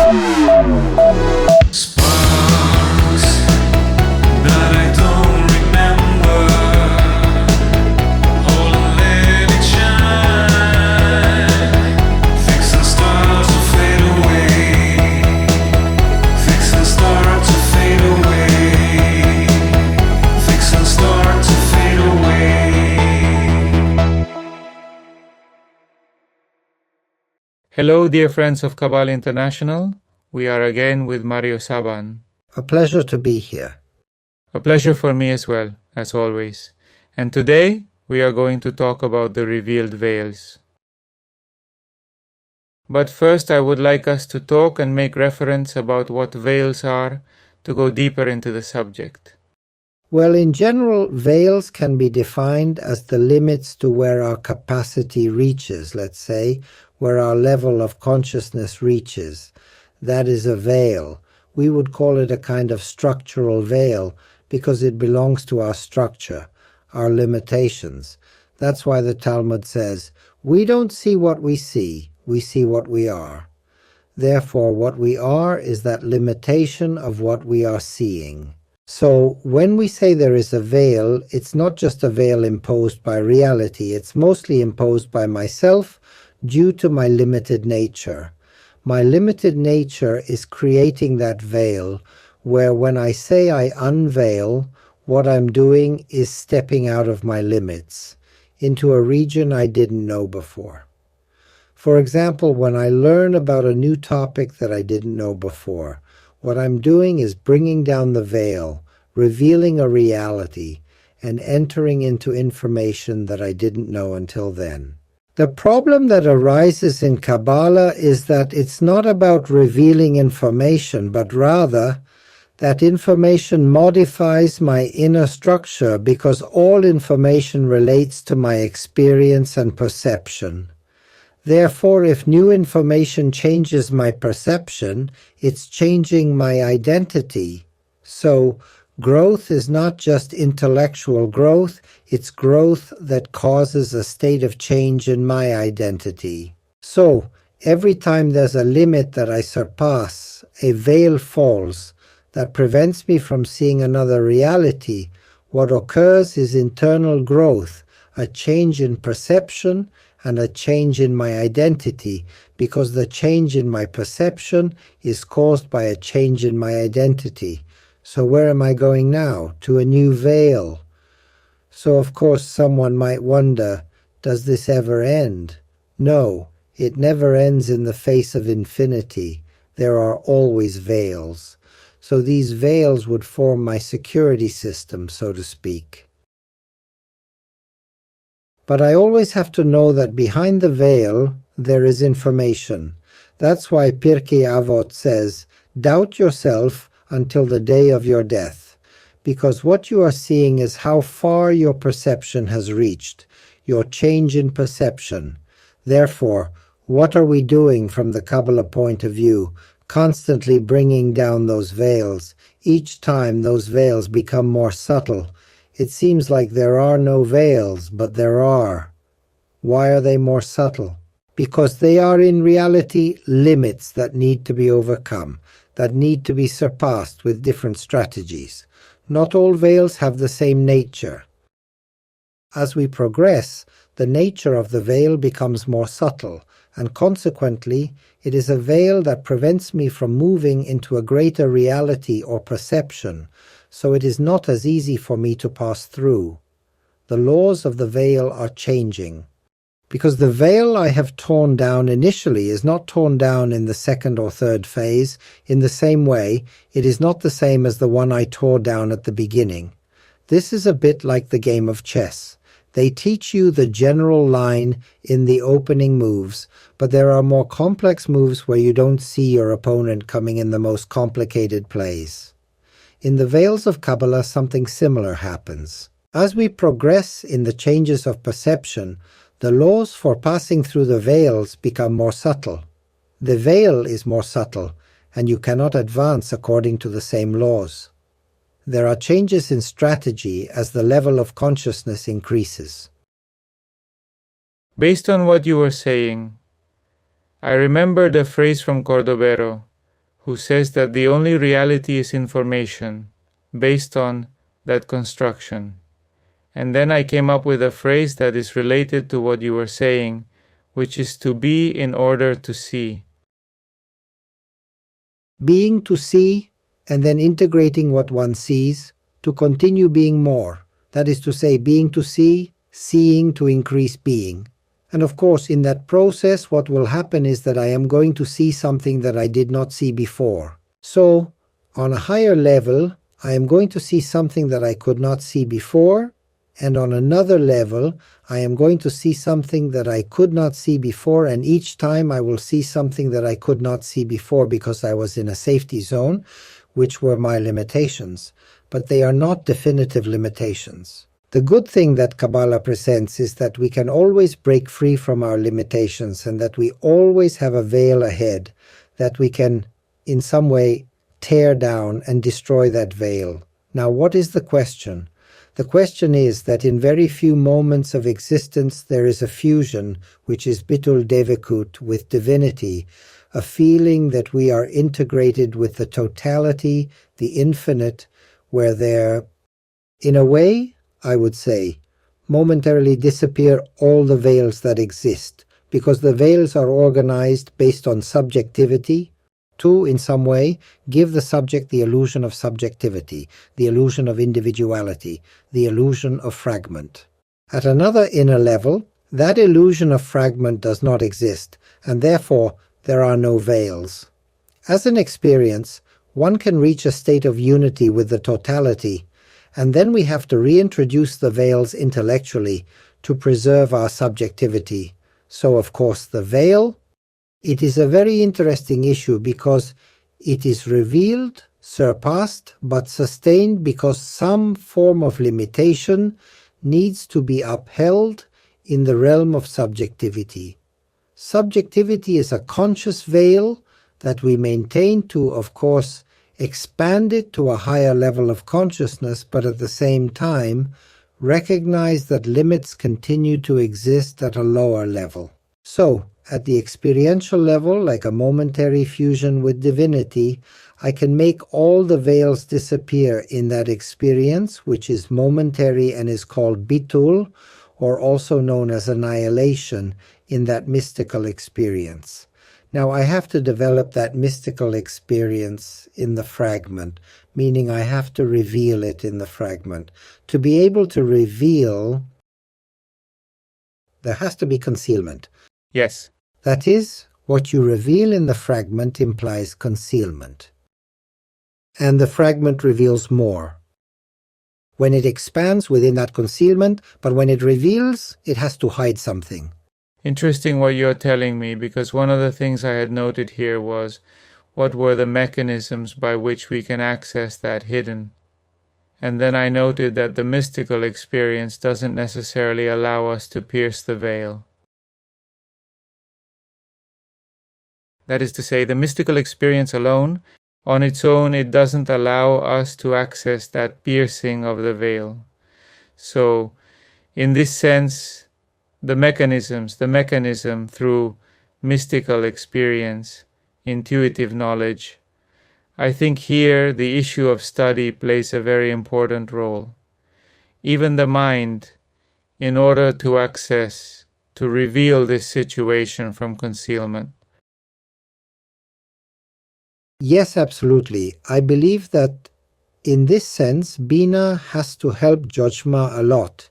Sparks that I don't remember. Hold and let it shine. Fix and start to fade away. Fix and start to fade away. Fix and start to fade away. Hello, dear friends of Kabbalah International. We are again with Mario Sabán. A pleasure to be here. A pleasure for me as well, as always. And today, we are going to talk about the revealed veils. But first, I would like us to talk and make reference about what veils are to go deeper into the subject. Well, in general, veils can be defined as the limits to where our capacity reaches, let's say, where our level of consciousness reaches. That is a veil. We would call it a kind of structural veil because it belongs to our structure, our limitations. That's why the Talmud says, we don't see what we see what we are. Therefore, what we are is that limitation of what we are seeing. So when we say there is a veil, it's not just a veil imposed by reality, it's mostly imposed by myself due to my limited nature. My limited nature is creating that veil where when I say I unveil, what I'm doing is stepping out of my limits into a region I didn't know before. For example, when I learn about a new topic that I didn't know before, what I'm doing is bringing down the veil, revealing a reality, and entering into information that I didn't know until then. The problem that arises in Kabbalah is that it's not about revealing information, but rather that information modifies my inner structure because all information relates to my experience and perception. Therefore, if new information changes my perception, it's changing my identity. So, growth is not just intellectual growth, it's growth that causes a state of change in my identity. So, every time there's a limit that I surpass, a veil falls that prevents me from seeing another reality. What occurs is internal growth, a change in perception and a change in my identity, because the change in my perception is caused by a change in my identity. So where am I going now? To a new veil. So of course someone might wonder, does this ever end? No, it never ends in the face of infinity. There are always veils. So these veils would form my security system, so to speak. But I always have to know that behind the veil there is information. That's why Pirkei Avot says, doubt yourself until the day of your death, because what you are seeing is how far your perception has reached, your change in perception. Therefore, what are we doing from the Kabbalah point of view? Constantly bringing down those veils. Each time those veils become more subtle. It seems like there are no veils, but there are. Why are they more subtle? Because they are in reality limits that need to be overcome, that need to be surpassed with different strategies. Not all veils have the same nature. As we progress, the nature of the veil becomes more subtle, and consequently, it is a veil that prevents me from moving into a greater reality or perception, so it is not as easy for me to pass through. The laws of the veil are changing. Because the veil I have torn down initially is not torn down in the second or third phase. In the same way, it is not the same as the one I tore down at the beginning. This is a bit like the game of chess. They teach you the general line in the opening moves, but there are more complex moves where you don't see your opponent coming in the most complicated plays. In the veils of Kabbalah, something similar happens. As we progress in the changes of perception, the laws for passing through the veils become more subtle. The veil is more subtle, and you cannot advance according to the same laws. There are changes in strategy as the level of consciousness increases. Based on what you were saying, I remembered a phrase from Cordovero who says that the only reality is information based on that construction. And then I came up with a phrase that is related to what you were saying, which is to be in order to see. Being to see, and then integrating what one sees to continue being more. That is to say, being to see, seeing to increase being. And of course, in that process, what will happen is that I am going to see something that I did not see before. So, on a higher level, I am going to see something that I could not see before, and on another level, I am going to see something that I could not see before, and each time I will see something that I could not see before because I was in a safety zone, which were my limitations. But they are not definitive limitations. The good thing that Kabbalah presents is that we can always break free from our limitations and that we always have a veil ahead, that we can in some way tear down and destroy that veil. Now, what is the question? The question is that in very few moments of existence there is a fusion, which is bitul devekut, with divinity, a feeling that we are integrated with the totality, the infinite, where there, in a way, I would say, momentarily disappear all the veils that exist, because the veils are organized based on subjectivity, to, in some way, give the subject the illusion of subjectivity, the illusion of individuality, the illusion of fragment. At another inner level, that illusion of fragment does not exist, and therefore there are no veils. As an experience, one can reach a state of unity with the totality, and then we have to reintroduce the veils intellectually to preserve our subjectivity. So, of course, the veil, it is a very interesting issue because it is revealed, surpassed, but sustained because some form of limitation needs to be upheld in the realm of subjectivity. Subjectivity is a conscious veil that we maintain to, of course, expand it to a higher level of consciousness, but at the same time recognize that limits continue to exist at a lower level. So, at the experiential level, like a momentary fusion with divinity, I can make all the veils disappear in that experience, which is momentary and is called bitul, or also known as annihilation, in that mystical experience. Now, I have to develop that mystical experience in the fragment, meaning I have to reveal it in the fragment. To be able to reveal, there has to be concealment. Yes. That is, what you reveal in the fragment implies concealment. And the fragment reveals more. When it expands within that concealment, but when it reveals, it has to hide something. Interesting what you're telling me, because one of the things I had noted here was what were the mechanisms by which we can access that hidden. And then I noted that the mystical experience doesn't necessarily allow us to pierce the veil. That is to say, the mystical experience alone, on its own, it doesn't allow us to access that piercing of the veil. So, in this sense, the mechanism through mystical experience, intuitive knowledge, I think here the issue of study plays a very important role. Even the mind, in order to access, to reveal this situation from concealment. Yes, absolutely. I believe that in this sense, Bina has to help Jojma a lot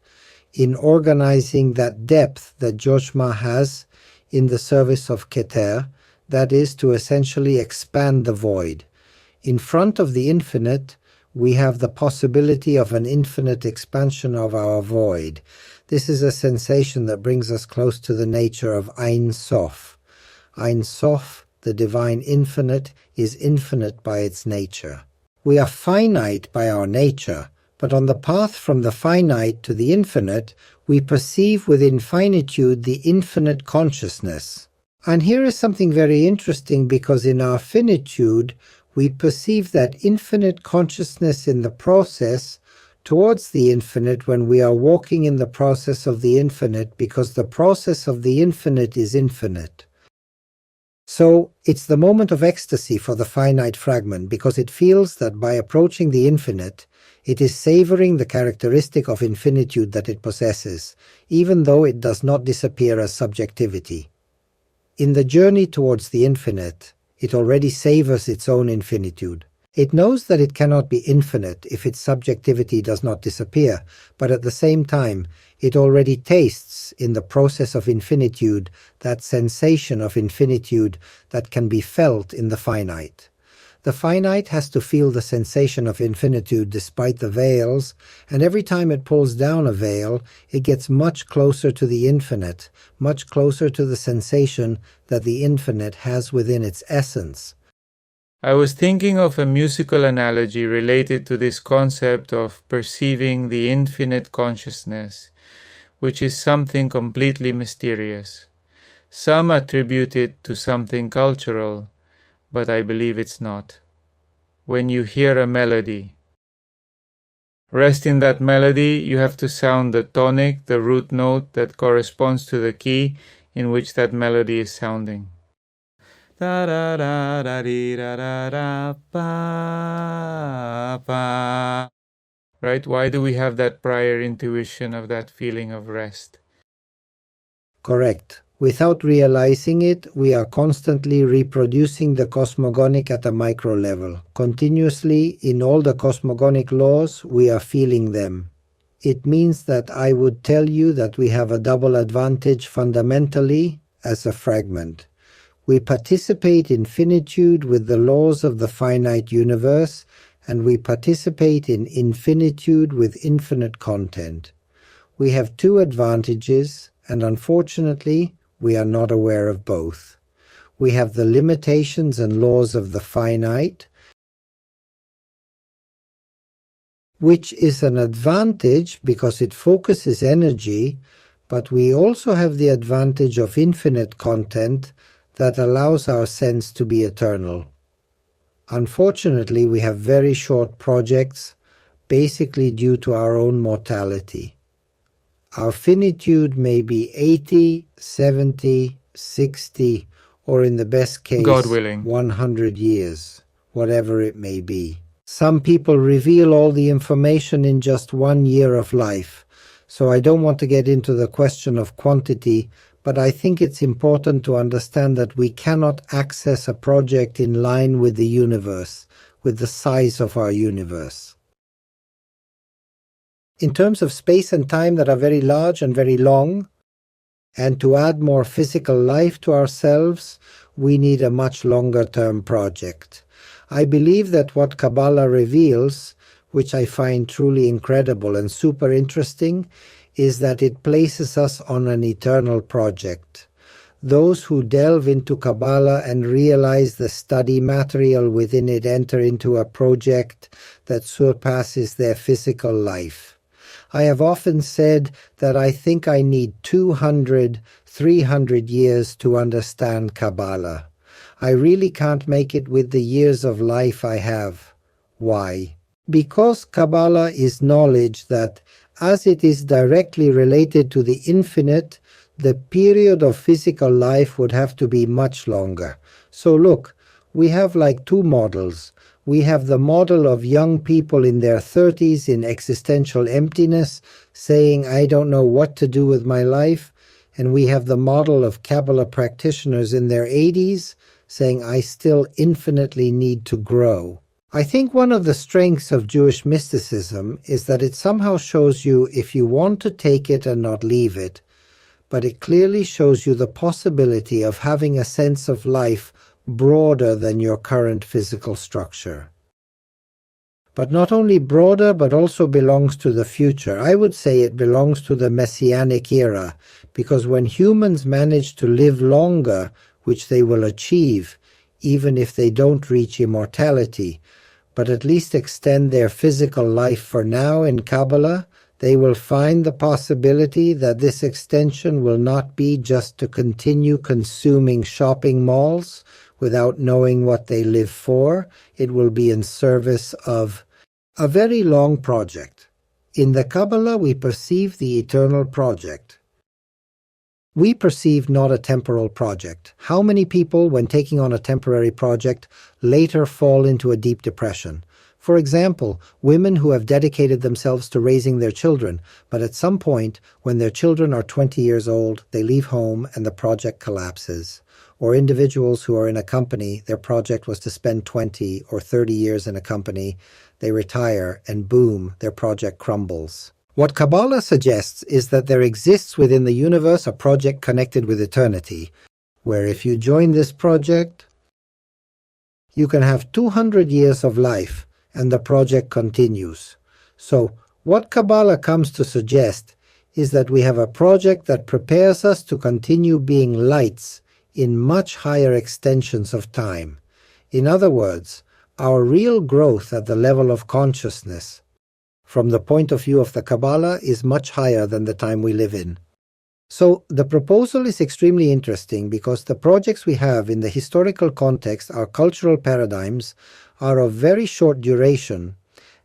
in organizing that depth that Jojma has in the service of Keter, that is to essentially expand the void. In front of the infinite, we have the possibility of an infinite expansion of our void. This is a sensation that brings us close to the nature of Ein Sof. Ein Sof, the divine infinite, is infinite by its nature. We are finite by our nature, but on the path from the finite to the infinite, we perceive within finitude the infinite consciousness. And here is something very interesting, because in our finitude, we perceive that infinite consciousness in the process towards the infinite when we are walking in the process of the infinite, because the process of the infinite is infinite. So it's the moment of ecstasy for the finite fragment because it feels that by approaching the infinite, it is savoring the characteristic of infinitude that it possesses, even though it does not disappear as subjectivity. In the journey towards the infinite, it already savors its own infinitude. It knows that it cannot be infinite if its subjectivity does not disappear, but at the same time, it already tastes in the process of infinitude that sensation of infinitude that can be felt in the finite. The finite has to feel the sensation of infinitude despite the veils, and every time it pulls down a veil, it gets much closer to the infinite, much closer to the sensation that the infinite has within its essence. I was thinking of a musical analogy related to this concept of perceiving the infinite consciousness, which is something completely mysterious. Some attribute it to something cultural, but I believe it's not. When you hear a melody, rest in that melody, you have to sound the tonic, the root note that corresponds to the key in which that melody is sounding. Da da da da dee da da da ba ba. Right? Why do we have that prior intuition of that feeling of rest? Correct. Without realizing it, we are constantly reproducing the cosmogonic at a micro level. Continuously, in all the cosmogonic laws, we are feeling them. It means that I would tell you that we have a double advantage fundamentally as a fragment. We participate in finitude with the laws of the finite universe, and we participate in infinitude with infinite content. We have two advantages, and unfortunately, we are not aware of both. We have the limitations and laws of the finite, which is an advantage because it focuses energy, but we also have the advantage of infinite content that allows our sense to be eternal. Unfortunately, we have very short projects, basically due to our own mortality. Our finitude may be 80, 70, 60, or in the best case, God willing, 100 years, whatever it may be. Some people reveal all the information in just 1 year of life, so I don't want to get into the question of quantity, but I think it's important to understand that we cannot access a project in line with the universe, with the size of our universe. In terms of space and time that are very large and very long, and to add more physical life to ourselves, we need a much longer-term project. I believe that what Kabbalah reveals, which I find truly incredible and super interesting, is that it places us on an eternal project. Those who delve into Kabbalah and realize the study material within it enter into a project that surpasses their physical life. I have often said that I think I need 200, 300 years to understand Kabbalah. I really can't make it with the years of life I have. Why? Because Kabbalah is knowledge that, as it is directly related to the infinite, the period of physical life would have to be much longer. So look, we have like two models. We have the model of young people in their 30s in existential emptiness, saying, I don't know what to do with my life. And we have the model of Kabbalah practitioners in their 80s, saying, I still infinitely need to grow. I think one of the strengths of Jewish mysticism is that it somehow shows you if you want to take it and not leave it, but it clearly shows you the possibility of having a sense of life broader than your current physical structure. But not only broader, but also belongs to the future. I would say it belongs to the Messianic era, because when humans manage to live longer, which they will achieve, even if they don't reach immortality, but at least extend their physical life for now in Kabbalah, they will find the possibility that this extension will not be just to continue consuming shopping malls without knowing what they live for. It will be in service of a very long project. In the Kabbalah, we perceive the eternal project. we perceive not a temporal project. How many people, when taking on a temporary project, later fall into a deep depression? For example, women who have dedicated themselves to raising their children, but at some point, when their children are 20 years old, they leave home and the project collapses. Or individuals who are in a company, their project was to spend 20 or 30 years in a company, they retire and boom, their project crumbles. What Kabbalah suggests is that there exists within the universe a project connected with eternity, where if you join this project, you can have 200 years of life, and the project continues. So, what Kabbalah comes to suggest is that we have a project that prepares us to continue being lights in much higher extensions of time. In other words, our real growth at the level of consciousness, from the point of view of the Kabbalah, is much higher than the time we live in. So the proposal is extremely interesting because the projects we have in the historical context, our cultural paradigms, are of very short duration,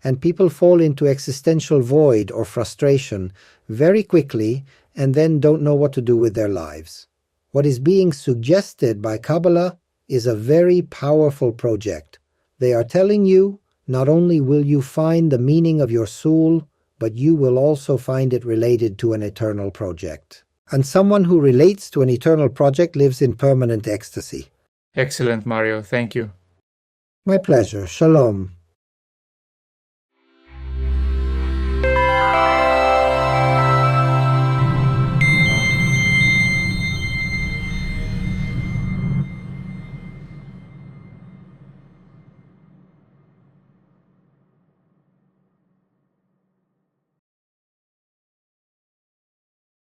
and people fall into existential void or frustration very quickly and then don't know what to do with their lives. What is being suggested by Kabbalah is a very powerful project. They are telling you, not only will you find the meaning of your soul, but you will also find it related to an eternal project. And someone who relates to an eternal project lives in permanent ecstasy. Excellent, Mario. Thank you. My pleasure. Shalom.